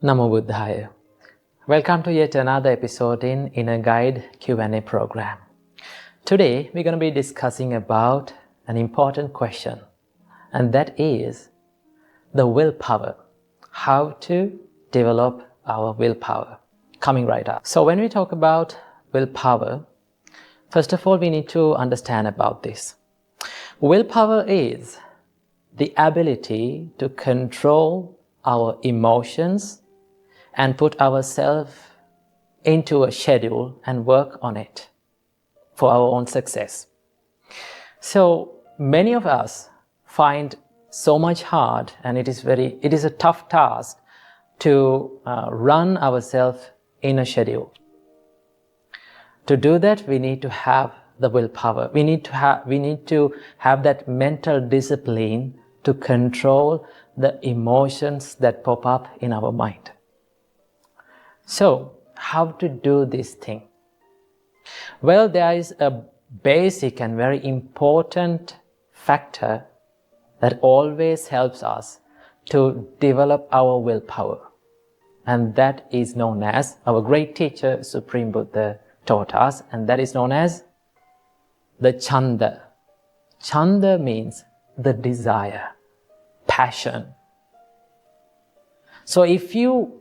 Namo Buddhaya. Welcome to yet another episode in Inner Guide Q&A program. Today we're going to be discussing about an important question, and that is the willpower. How to develop our willpower. Coming right up. So when we talk about willpower, first of all we need to understand about this. Willpower is the ability to control our emotions and put ourselves into a schedule and work on it for our own success. So many of us find so much hard, and it is a tough task to run ourselves in a schedule. To do that, we need to have the willpower. We need to have that mental discipline to control the emotions that pop up in our mind. So, how to do this thing? Well, there is a basic and very important factor that always helps us to develop our willpower. And that is known as, our great teacher, Supreme Buddha, taught us, and that is known as the Chanda. Chanda means the desire, passion. So if you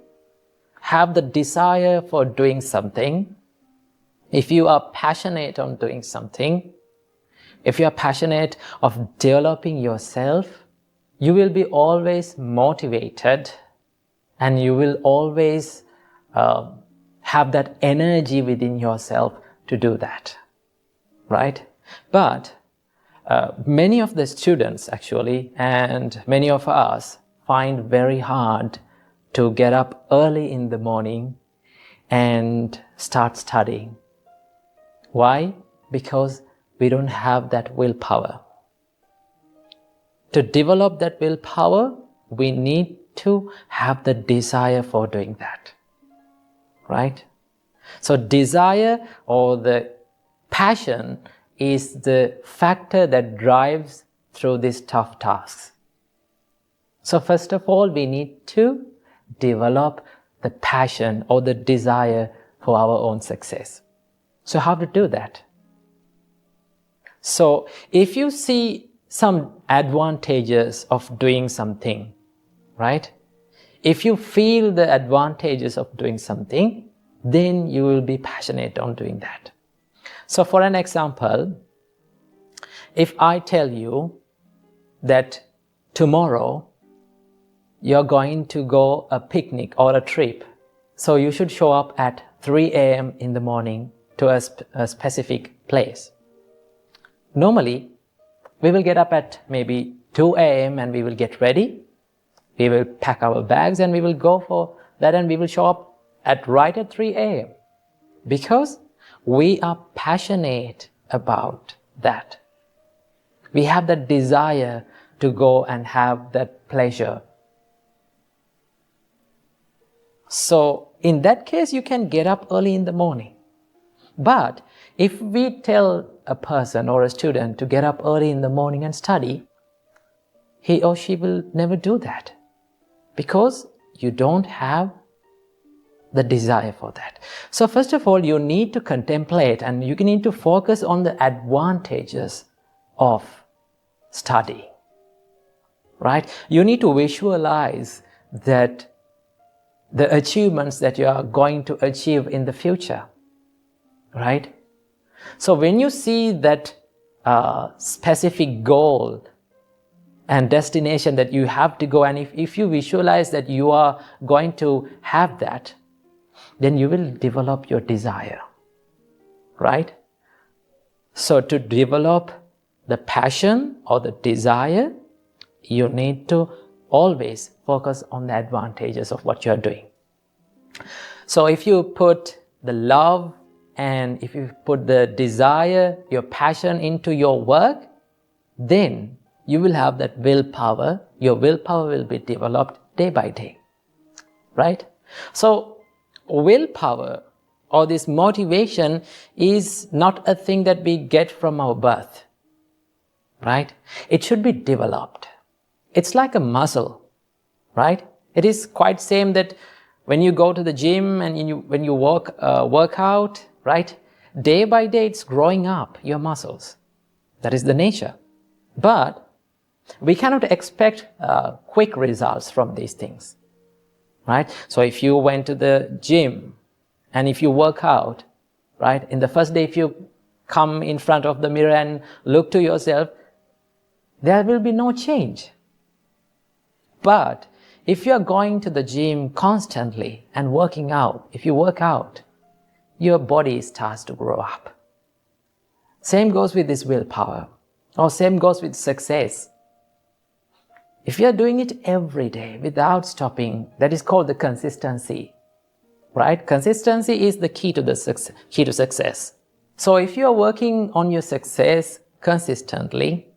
have the desire for doing something, if you are passionate on doing something, if you are passionate of developing yourself, you will be always motivated and you will always have that energy within yourself to do that, right? But many of the students actually, and many of us, find very hard to get up early in the morning and start studying. Why? Because we don't have that willpower. To develop that willpower, we need to have the desire for doing that, right? So desire or the passion is the factor that drives through these tough tasks. So first of all, we need to develop the passion or the desire for our own success. So how to do that? So if you see some advantages of doing something, right? If you feel the advantages of doing something, then you will be passionate on doing that. So for an example, if I tell you that tomorrow you're going to go a picnic or a trip, so you should show up at 3 a.m. in the morning to a specific place. Normally, we will get up at maybe 2 a.m. and we will get ready. We will pack our bags and we will go for that, and we will show up right at 3 a.m. because we are passionate about that. We have that desire to go and have that pleasure. So in that case, you can get up early in the morning. But if we tell a person or a student to get up early in the morning and study, he or she will never do that because you don't have the desire for that. So first of all, you need to contemplate and you need to focus on the advantages of study, right? You need to visualize that the achievements that you are going to achieve in the future, right? So when you see that specific goal and destination that you have to go, and if you visualize that you are going to have that, then you will develop your desire, right? So to develop the passion or the desire, you need to always focus on the advantages of what you are doing. So if you put the love and if you put the desire, your passion into your work, then you will have that willpower. Your willpower will be developed day by day, right? So willpower or this motivation is not a thing that we get from our birth, right? It should be developed. It's like a muscle, right? It is quite same that When you go to the gym and when you work out, right? Day by day, it's growing up your muscles. That is the nature. But we cannot expect quick results from these things, right? So if you went to the gym and if you work out, right? In the first day, if you come in front of the mirror and look to yourself, there will be no change. But if you are going to the gym constantly and working out, if you work out, your body starts to grow up. Same goes with this willpower, or same goes with success. If you are doing it every day without stopping, that is called the consistency, right? Consistency is the key to success. So if you are working on your success consistently,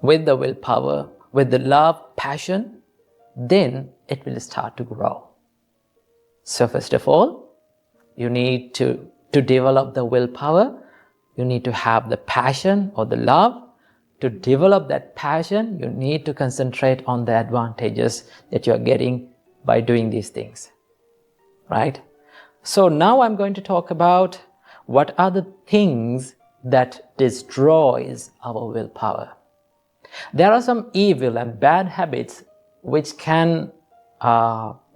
with the willpower, with the love, passion, then it will start to grow. So first of all, you need to develop the willpower. You need to have the passion or the love. To develop that passion, you need to concentrate on the advantages that you are getting by doing these things, right? So now I'm going to talk about what are the things that destroys our willpower. There are some evil and bad habits which can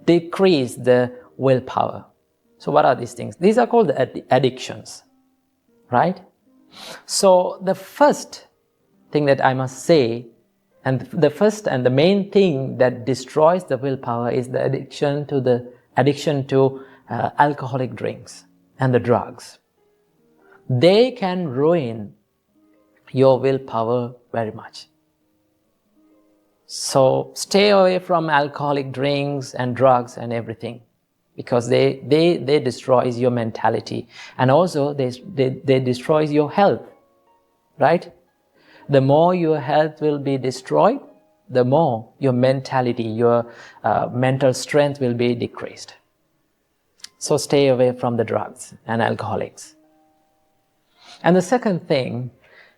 decrease the willpower. So what are these things? These are called the addictions, right? So the first thing that I must say, and the first and the main thing that destroys the willpower is the addiction to alcoholic drinks and the drugs. They can ruin your willpower very much. So stay away from alcoholic drinks and drugs and everything, because they destroys your mentality, and also they destroys your health, right? The more your health will be destroyed, the more your mentality, your mental strength will be decreased. So stay away from the drugs and alcoholics. And the second thing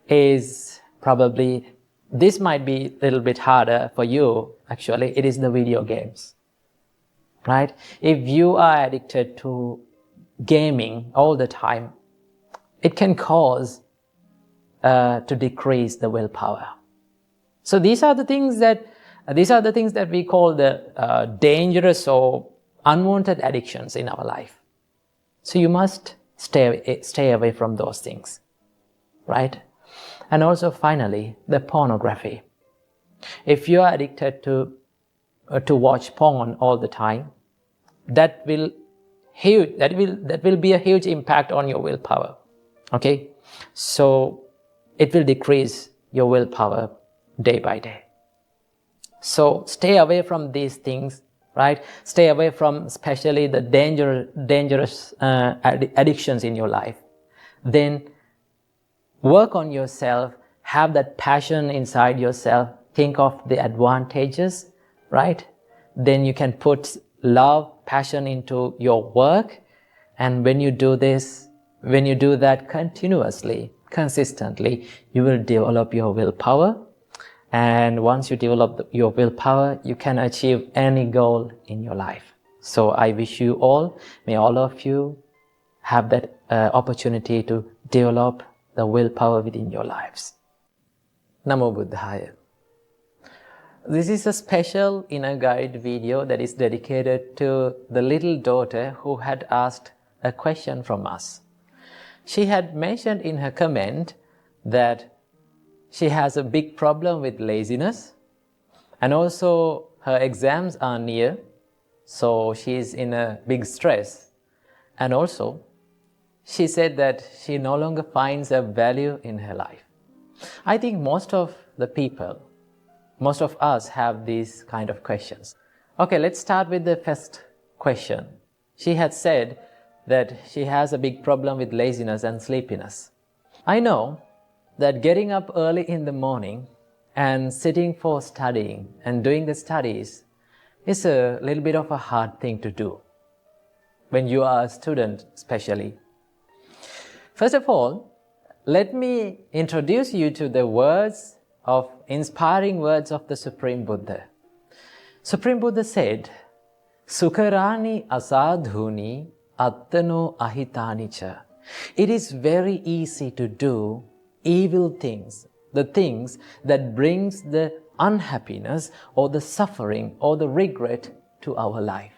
is probably, this might be a little bit harder for you, actually, it is the video games, right? If you are addicted to gaming all the time, it can cause to decrease the willpower. So these are the things that we call the dangerous or unwanted addictions in our life. So you must stay away from those things, right? And also finally, the pornography. If you are addicted to watch porn all the time, that will be a huge impact on your willpower. Okay, so it will decrease your willpower day by day. So stay away from these things, right? Stay away from especially the dangerous addictions in your life. Then work on yourself, have that passion inside yourself, think of the advantages, right? Then you can put love, passion into your work, and when you do that continuously, consistently, you will develop your willpower. And once you develop your willpower, you can achieve any goal in your life. So I wish you all, may all of you have that opportunity to develop the willpower within your lives. Namo Buddhaya. This is a special inner guide video that is dedicated to the little daughter who had asked a question from us. She had mentioned in her comment that she has a big problem with laziness, and also her exams are near, so she is in a big stress. And also, she said that she no longer finds a value in her life. I think most of us have these kind of questions. Okay, let's start with the first question. She had said that she has a big problem with laziness and sleepiness. I know that getting up early in the morning and sitting for studying and doing the studies is a little bit of a hard thing to do when you are a student especially. First of all, let me introduce you to the inspiring words of the Supreme Buddha. Supreme Buddha said, Sukharani asadhuni attano ahitanicha. It is very easy to do evil things, the things that brings the unhappiness or the suffering or the regret to our life.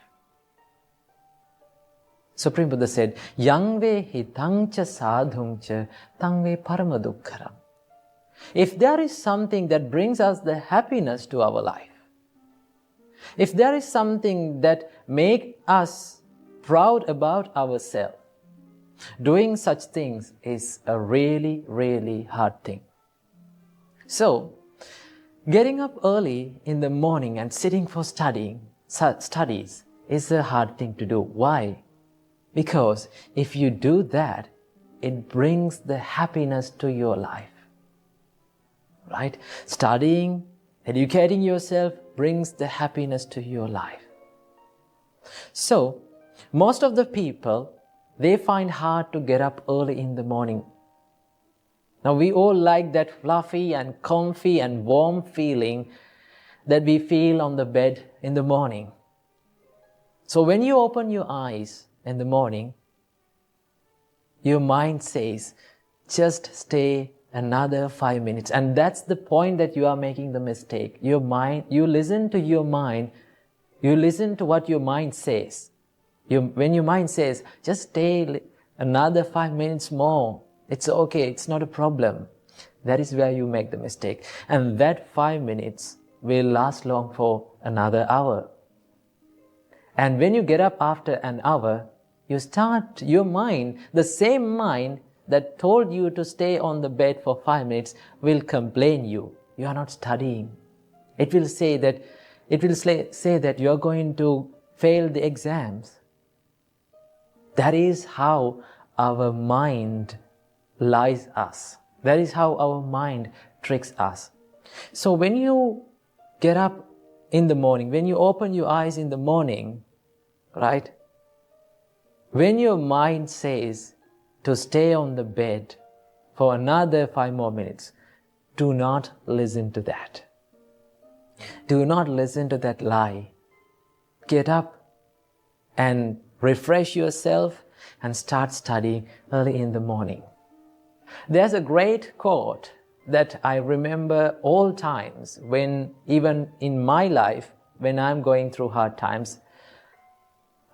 Supreme Buddha said, Yangve hitangcha sadhungcha tangve paramadukkaram. If there is something that brings us the happiness to our life, if there is something that makes us proud about ourselves, doing such things is a really, really hard thing. So, getting up early in the morning and sitting for studies is a hard thing to do. Why? Because if you do that, it brings the happiness to your life. Right? Studying, educating yourself brings the happiness to your life. So, most of the people, they find hard to get up early in the morning. Now, we all like that fluffy and comfy and warm feeling that we feel on the bed in the morning. So, when you open your eyes in the morning, your mind says, just stay another 5 minutes. And that's the point that you are making the mistake. Your mind, you listen to your mind, you listen to what your mind says. When your mind says, just stay another 5 minutes more, it's okay, it's not a problem. That is where you make the mistake. And that 5 minutes will last long for another hour. And when you get up after an hour, you start, your mind, the same mind that told you to stay on the bed for 5 minutes will complain you. You are not studying. It will say that you are going to fail the exams. That is how our mind lies us. That is how our mind tricks us. So when you get up in the morning, when you open your eyes in the morning, right? When your mind says to stay on the bed for another 5 more minutes, do not listen to that. Do not listen to that lie. Get up and refresh yourself and start studying early in the morning. There's a great quote that I remember all times when, even in my life, when I'm going through hard times,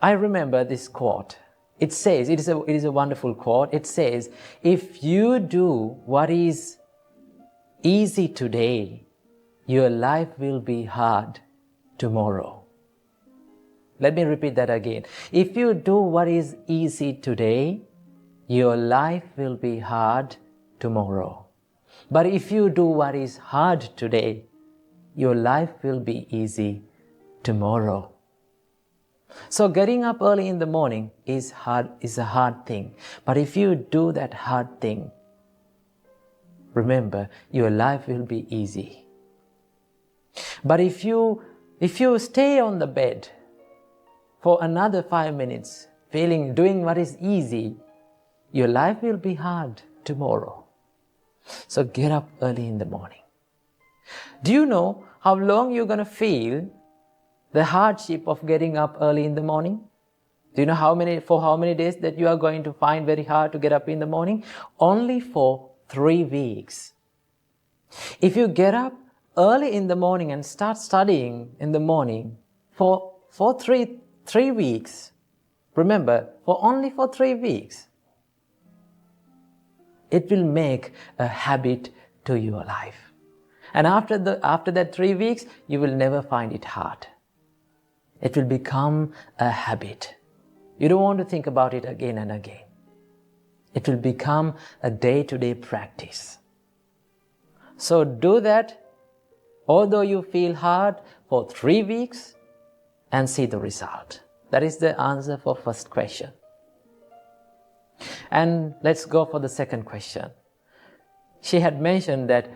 I remember this quote. It says, it is a wonderful quote. It says, if you do what is easy today, your life will be hard tomorrow. Let me repeat that again. If you do what is easy today, your life will be hard tomorrow. But if you do what is hard today, your life will be easy tomorrow. So getting up early in the morning is a hard thing. But if you do that hard thing, remember, your life will be easy. But if you stay on the bed for another 5 minutes, doing what is easy, your life will be hard tomorrow. So get up early in the morning. Do you know how long you're going to feel the hardship of getting up early in the morning? Do you know for how many days that you are going to find very hard to get up in the morning? Only for 3 weeks. If you get up early in the morning and start studying in the morning for 3 weeks, remember, only for 3 weeks, it will make a habit to your life. And after that 3 weeks, you will never find it hard. It will become a habit. You don't want to think about it again and again. It will become a day-to-day practice. So do that, although you feel hard, for 3 weeks and see the result. That is the answer for first question. And let's go for the second question. She had mentioned that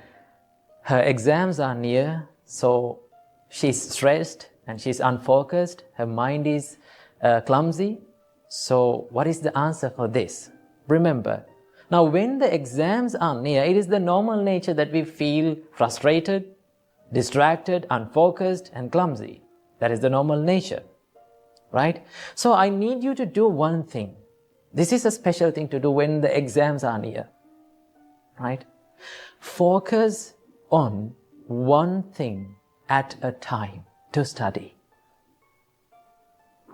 her exams are near, so she's stressed and she's unfocused. Her mind is clumsy. So what is the answer for this? Remember, now when the exams are near, it is the normal nature that we feel frustrated, distracted, unfocused, and clumsy. That is the normal nature. right? So I need you to do one thing. This is a special thing to do when the exams are near, right? Focus on one thing at a time to study,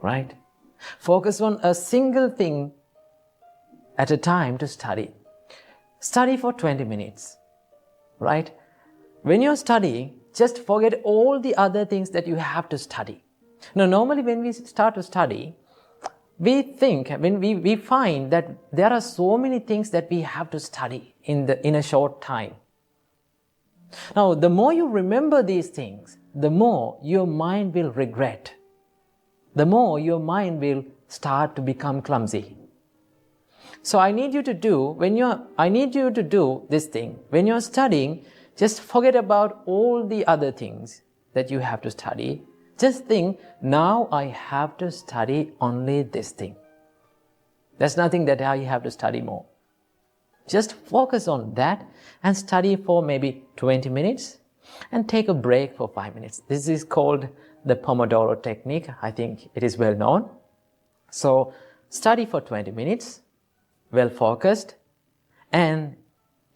right? Focus on a single thing at a time to study. Study for 20 minutes, right? When you're studying, just forget all the other things that you have to study. Now, normally when we start to study, we find that there are so many things that we have to study in a short time. Now, the more you remember these things, the more your mind will regret. The more your mind will start to become clumsy. So I need you to do this thing. When you're studying, just forget about all the other things that you have to study. Just think, now I have to study only this thing. There's nothing that I have to study more. Just focus on that and study for maybe 20 minutes and take a break for 5 minutes. This is called the Pomodoro technique. I think it is well known. So study for 20 minutes, well focused, and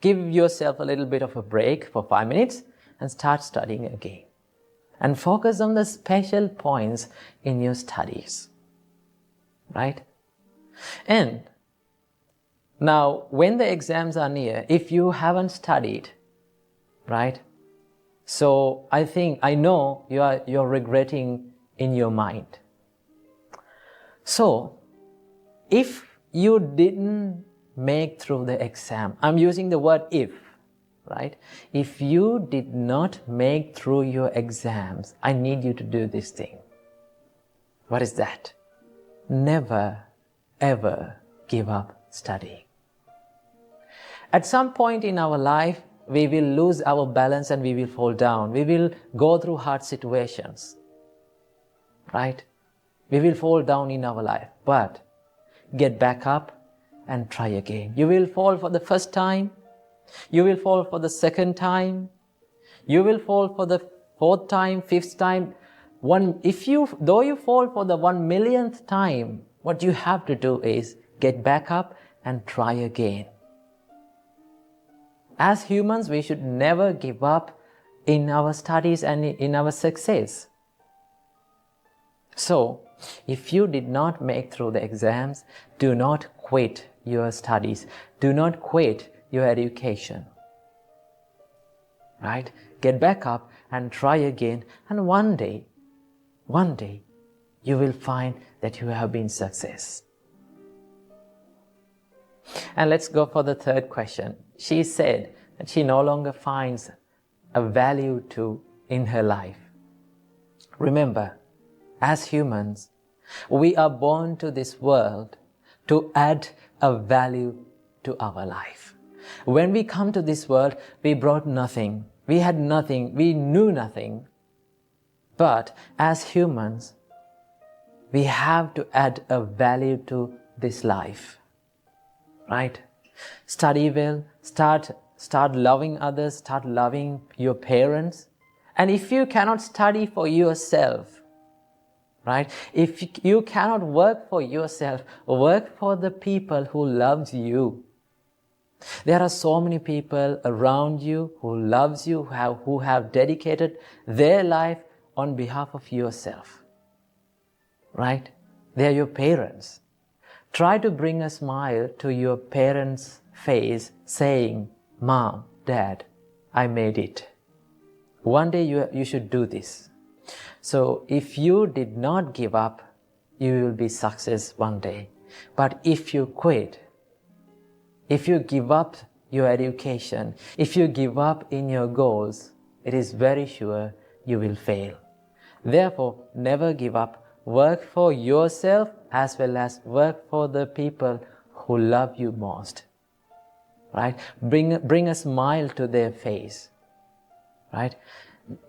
give yourself a little bit of a break for 5 minutes and start studying again. And focus on the special points in your studies, right? And now, when the exams are near, if you haven't studied, right? So I know you're regretting in your mind. So, if you didn't make through the exam, I'm using the word if, right? If you did not make through your exams, I need you to do this thing. What is that? Never, ever give up studying. At some point in our life, we will lose our balance and we will fall down. We will go through hard situations, right? We will fall down in our life, but get back up and try again. You will fall for the first time. You will fall for the second time. You will fall for the fourth time, fifth time. Though you fall for the 1,000,000th time, what you have to do is get back up and try again. As humans, we should never give up in our studies and in our success. So, if you did not make through the exams, do not quit your studies. Do not quit your education. Right? Get back up and try again, and one day, you will find that you have been success. And let's go for the third question. She said that she no longer finds a value in her life. Remember, as humans, we are born to this world to add a value to our life. When we come to this world, we brought nothing. We had nothing. We knew nothing. But as humans, we have to add a value to this life. Right? Study well, start loving others, start loving your parents. And if you cannot study for yourself, right? If you cannot work for yourself, work for the people who loves you. There are so many people around you who loves you, who have dedicated their life on behalf of yourself. Right? They are your parents. Try to bring a smile to your parents' face saying, "Mom, Dad, I made it." One day you should do this. So if you did not give up, you will be success one day. But if you quit, if you give up your education, if you give up in your goals, it is very sure you will fail. Therefore, never give up. Work for yourself as well as work for the people who love you most. Right? Bring a smile to their face. Right?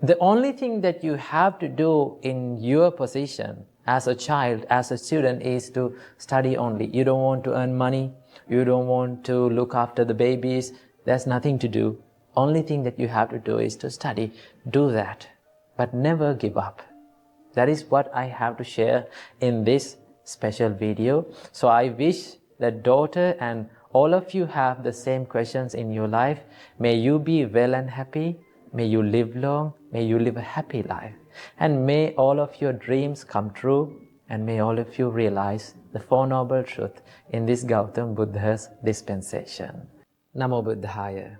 The only thing that you have to do in your position as a child, as a student, is to study only. You don't want to earn money. You don't want to look after the babies. There's nothing to do. Only thing that you have to do is to study. Do that. But never give up. That is what I have to share in this special video. So I wish that daughter and all of you have the same questions in your life. May you be well and happy. May you live long. May you live a happy life. And may all of your dreams come true. And may all of you realize the Four Noble Truths in this Gautam Buddha's dispensation. Namo Buddhaya.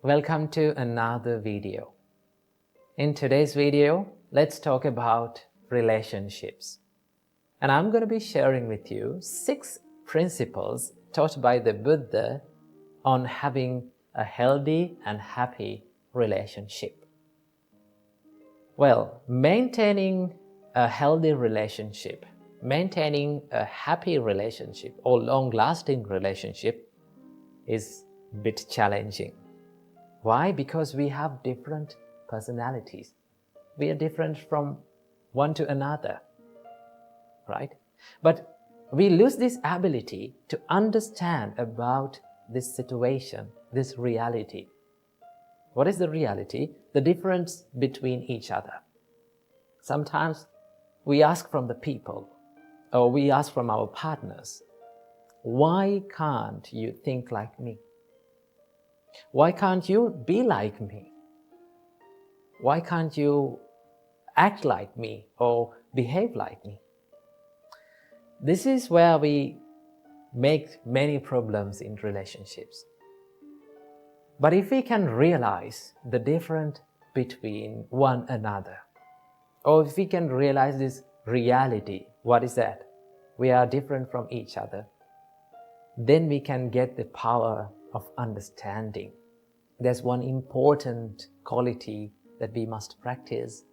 Welcome to another video. In today's video, let's talk about relationships. And I'm going to be sharing with you 6 principles taught by the Buddha on having a healthy and happy relationship. Well, maintaining a healthy relationship, maintaining a happy relationship or long-lasting relationship is a bit challenging. Why? Because we have different personalities. We are different from one to another, right? But we lose this ability to understand about this situation, this reality. What is the reality? The difference between each other. Sometimes we ask from the people, or we ask from our partners, why can't you think like me? Why can't you be like me? Why can't you act like me or behave like me? This is where we make many problems in relationships. But if we can realize the difference between one another, or if we can realize this reality, what is that? We are different from each other. Then we can get the power of understanding. There's one important quality that we must practice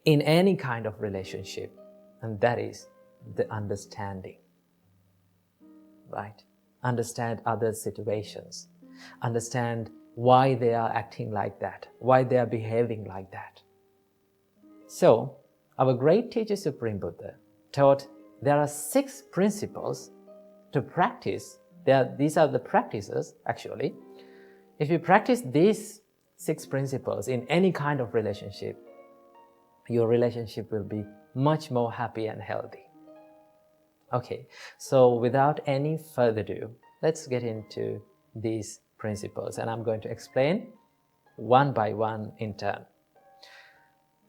in any kind of relationship, and that is the understanding. Right? Understand others' situations. Understand why they are acting like that, why they are behaving like that. So, our great teacher Supreme Buddha taught there are 6 principles to practice. These are the practices, actually. If you practice these 6 principles in any kind of relationship, your relationship will be much more happy and healthy. Okay, so without any further ado, let's get into these principles, and I'm going to explain one by one in turn.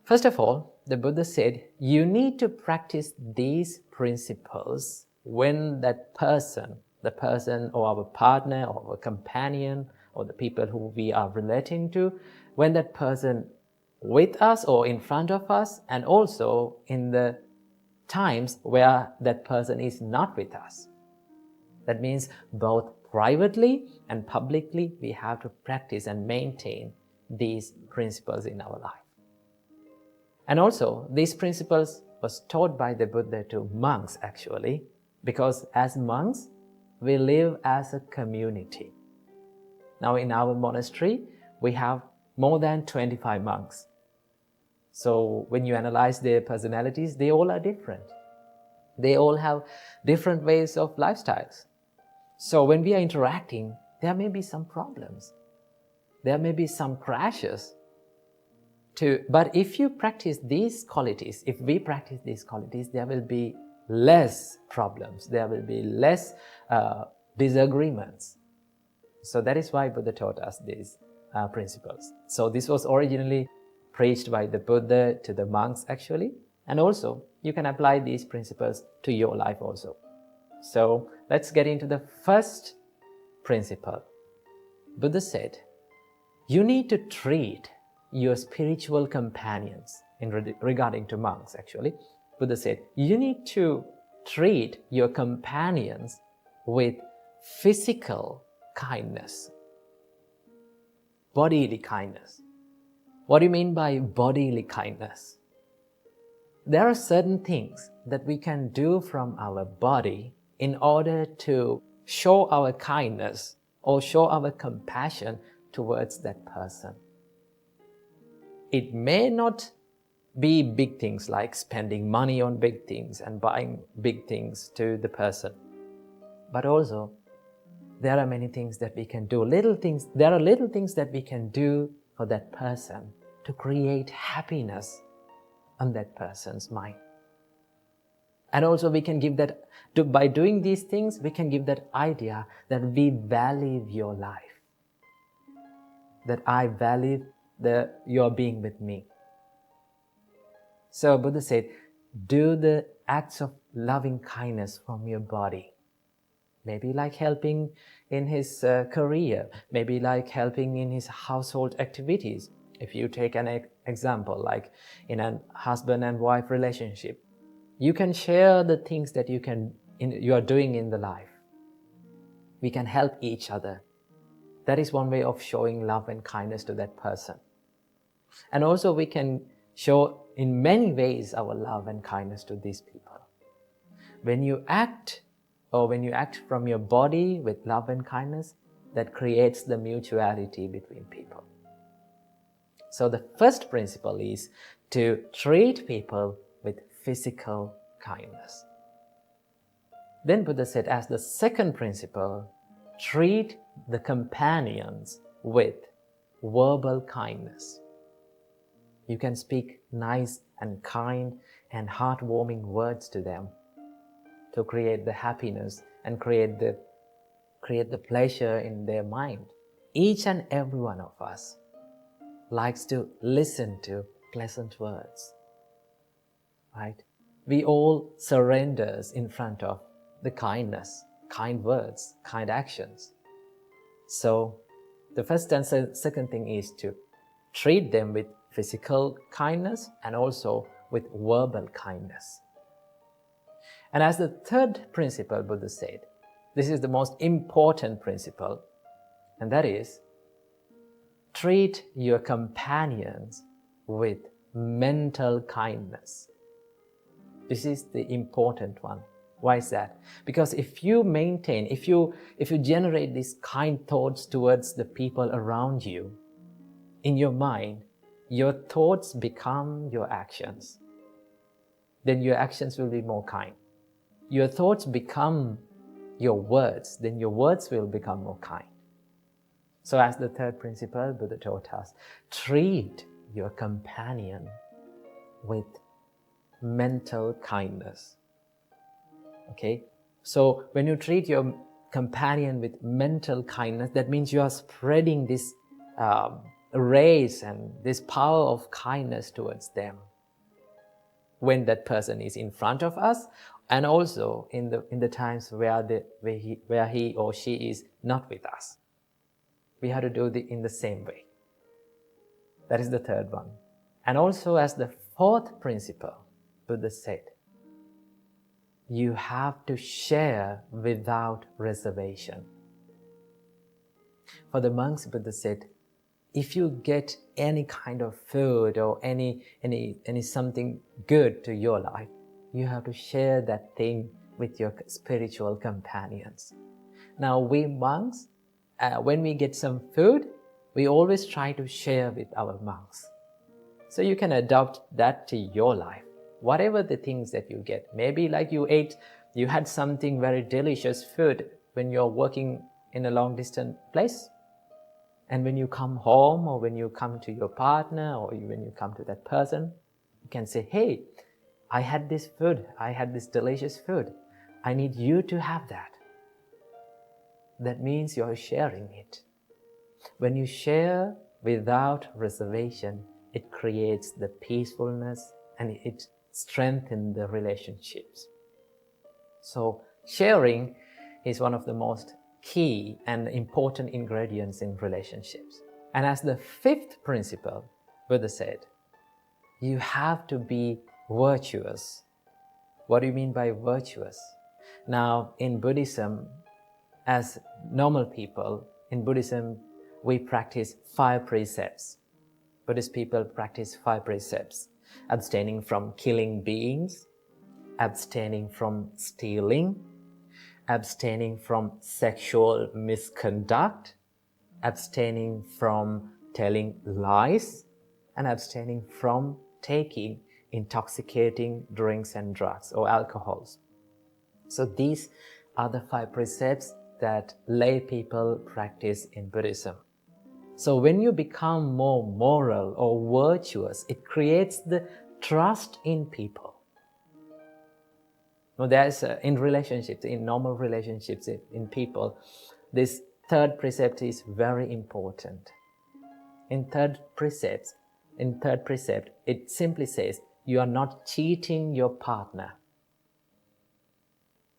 First of all, the Buddha said, you need to practice these principles when that person, the person or our partner or our companion or the people who we are relating to, when that person with us or in front of us, and also in the times where that person is not with us. That means both privately and publicly we have to practice and maintain these principles in our life. And also, these principles was taught by the Buddha to monks actually, because as monks, we live as a community. Now in our monastery, we have more than 25 monks. So when you analyze their personalities, they all are different. They all have different ways of lifestyles. So when we are interacting, there may be some problems. There may be some crashes. But if you practice these qualities, if we practice these qualities, there will be less problems. There will be less disagreements. So that is why Buddha taught us these principles. So this was originally preached by the Buddha to the monks actually. And also, you can apply these principles to your life also. So let's get into the first principle. Buddha said, you need to treat your spiritual companions, regarding to monks actually. Buddha said, you need to treat your companions with physical kindness, bodily kindness. What do you mean by bodily kindness? There are certain things that we can do from our body in order to show our kindness or show our compassion towards that person. It may not be big things like spending money on big things and buying big things to the person, but also there are many things that we can do. There are little things that we can do for that person to create happiness on that person's mind. And also we can give that, by doing these things, we can give that idea that we value your life, that I value your being with me. So Buddha said, do the acts of loving kindness from your body. Maybe like helping in his career, maybe like helping in his household activities. If you take an example, like in a husband and wife relationship, you can share the things that you are doing in the life. We can help each other. That is one way of showing love and kindness to that person. And also we can show in many ways our love and kindness to these people. When you act from your body with love and kindness, that creates the mutuality between people. So the first principle is to treat people with physical kindness. Then Buddha said, as the second principle, treat the companions with verbal kindness. You can speak nice and kind and heartwarming words to them to create the happiness and create the pleasure in their mind. Each and every one of us likes to listen to pleasant words, right? We all surrender in front of the kindness, kind words, kind actions. So the first and second thing is to treat them with physical kindness and also with verbal kindness. And as the third principle, Buddha said, this is the most important principle, and that is, treat your companions with mental kindness. This is the important one. Why is that? Because if you generate these kind thoughts towards the people around you, in your mind, your thoughts become your actions. Then your actions will be more kind. Your thoughts become your words, then your words will become more kind. So as the third principle, Buddha taught us, treat your companion with mental kindness. Okay? So when you treat your companion with mental kindness, that means you are spreading this rays and this power of kindness towards them when that person is in front of us, and also in the times where he or she is not with us. We have to do it in the same way. That is the third one. And also as the fourth principle, Buddha said, you have to share without reservation. For the monks, Buddha said, if you get any kind of food or any something good to your life, you have to share that thing with your spiritual companions. Now we monks, when we get some food, we always try to share with our monks. So you can adopt that to your life. Whatever the things that you get, maybe like you had something very delicious food when you're working in a long distance place. And when you come home, or when you come to your partner, or when you come to that person, you can say, hey, I had this food, I had this delicious food. I need you to have that. That means you're sharing it. When you share without reservation, it creates the peacefulness and it strengthens the relationships. So sharing is one of the most key and important ingredients in relationships. And as the fifth principle, Buddha said, you have to be virtuous. What do you mean by virtuous? Now, in Buddhism, as normal people, in Buddhism, we practice 5 precepts. Buddhist people practice 5 precepts. Abstaining from killing beings, abstaining from stealing, abstaining from sexual misconduct, abstaining from telling lies, and abstaining from taking intoxicating drinks and drugs or alcohols. So these are the 5 precepts that lay people practice in Buddhism. So when you become more moral or virtuous, it creates the trust in people. Now, there's in relationships, in normal relationships, in people, this third precept is very important. In third precept, it simply says you are not cheating your partner.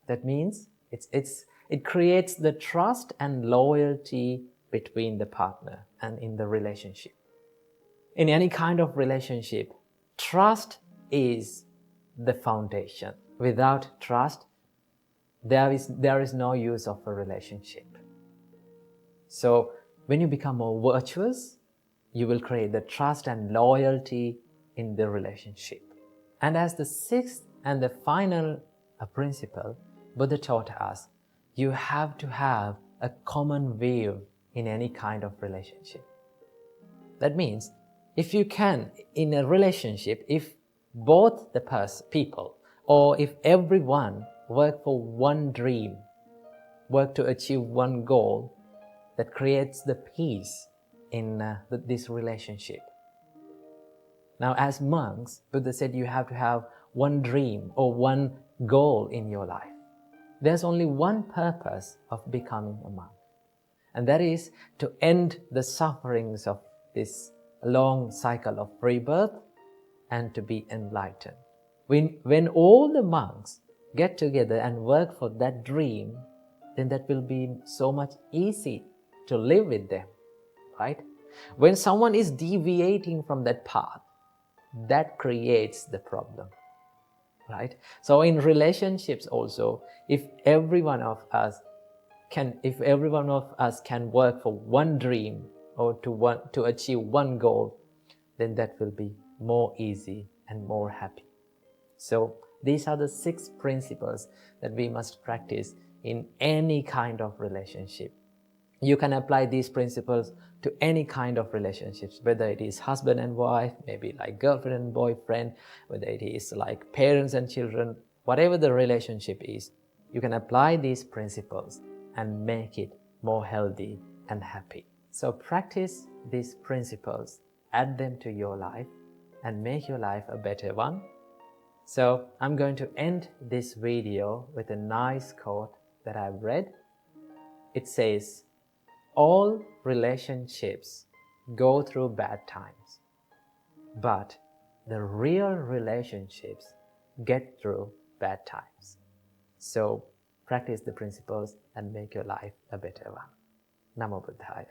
That means it creates the trust and loyalty between the partner and in the relationship. In any kind of relationship, trust is the foundation. Without trust, there is no use of a relationship. So when you become more virtuous, you will create the trust and loyalty in the relationship. And as the sixth and the final principle, Buddha taught us, you have to have a common view in any kind of relationship. That means, if you can, in a relationship, if both the people, or if everyone work for one dream, work to achieve one goal, that creates the peace in this relationship. Now, as monks, Buddha said you have to have one dream or one goal in your life. There's only one purpose of becoming a monk, and that is to end the sufferings of this long cycle of rebirth and to be enlightened. When all the monks get together and work for that dream, then that will be so much easy to live with them, right? When someone is deviating from that path, that creates the problem, right? So in relationships also, if every one of us can work for one dream or to achieve one goal, then that will be more easy and more happy. So these are the 6 principles that we must practice in any kind of relationship. You can apply these principles to any kind of relationships, whether it is husband and wife, maybe like girlfriend and boyfriend, whether it is like parents and children, whatever the relationship is, you can apply these principles and make it more healthy and happy. So practice these principles, add them to your life, and make your life a better one. So I'm going to end this video with a nice quote that I've read. It says, all relationships go through bad times, but the real relationships get through bad times. So practice the principles and make your life a better one. Namo Buddhaya.